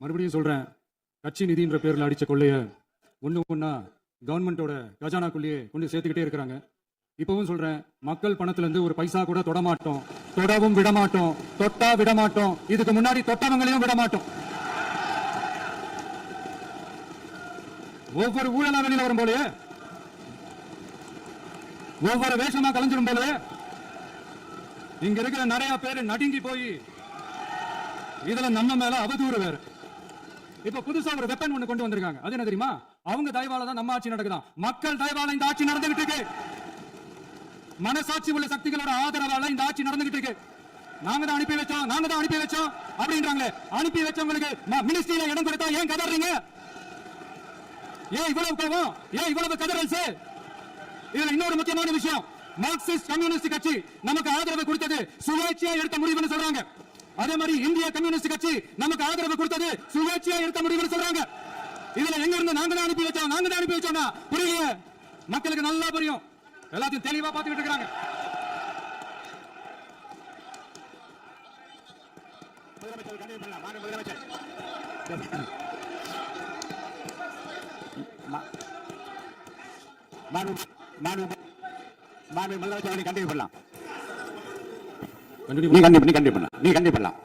மறுபடியும் சொல்றேன், கட்சி நிதின்ற பேர்ல அடிச்ச கொள்ளைய ஒண்ணா கவர்மெண்டோட கஜானாக்குள்ளேயே கொண்டு சேர்த்துக்கிட்டே இருக்கிறாங்க. இப்பவும் சொல்றேன், மக்கள் பணத்துல இருந்து ஒரு பைசா கூட தொடமாட்டோம், தொடவும் விடமாட்டோம், தொட்டா விடமாட்டோம், இதுக்கு முன்னாடி தொட்டவங்களையும் விடமாட்டோம். ஒவ்வொரு ஊழலா வெளியில வரும் போலே, ஒவ்வொரு வேஷமா கலைஞ்சிடும் போல, இங்க இருக்கிற நிறைய பேரு நடுங்கி போய் இதுல நம்ம மேல அவதூறு வேற. இப்ப புதுசா ஒரு வெப்பன் ஒண்ணு கொண்டு வந்திருக்காங்க. அது என்ன தெரியுமா? அவங்க தயவால தான் நம்ம ஆட்சி நடக்குதான். மக்கள் தயவால இந்த ஆட்சி நடந்துகிட்டு இருக்கு. மனசாட்சி உள்ள சக்திகளோட ஆதரவால இந்த ஆட்சி நடந்துகிட்டு இருக்கு. நாங்க தான் அனுப்பி வச்சோம் அப்படின்றாங்களே. அனுப்பி வச்சவங்களுக்கு மினிஸ்ட்ரியில இடம் கொடுத்தா ஏன் கதறீங்க? ஏன் இவ்வளவு கோவம்? ஏன் இவ்வளவு கதறல்? இதுல இன்னொரு முக்கியமான விஷயம், மார்க்சிஸ்ட் கம்யூனிஸ்ட் கட்சி நமக்கு ஆதரவு கொடுத்தது சுயேட்சையா எடுத்த முடிவுன்னு சொல்றாங்க. அதே மாதிரி இந்திய கம்யூனிஸ்ட் கட்சி நமக்கு ஆதரவு கொடுத்தது சுயேட்சையா எடுத்த முடிவுன்னு சொல்றாங்க. இதுல எங்க இருந்து நாங்க தான் அனுப்பி வச்சோம் புரியல. மக்களுக்கு நல்லா புரியும், எல்லாத்தையும் தெளிவா பார்த்துக்கிட்டு இருக்காங்க. முதலமைச்சர் கண்டிப்பா பண்ணலாம்.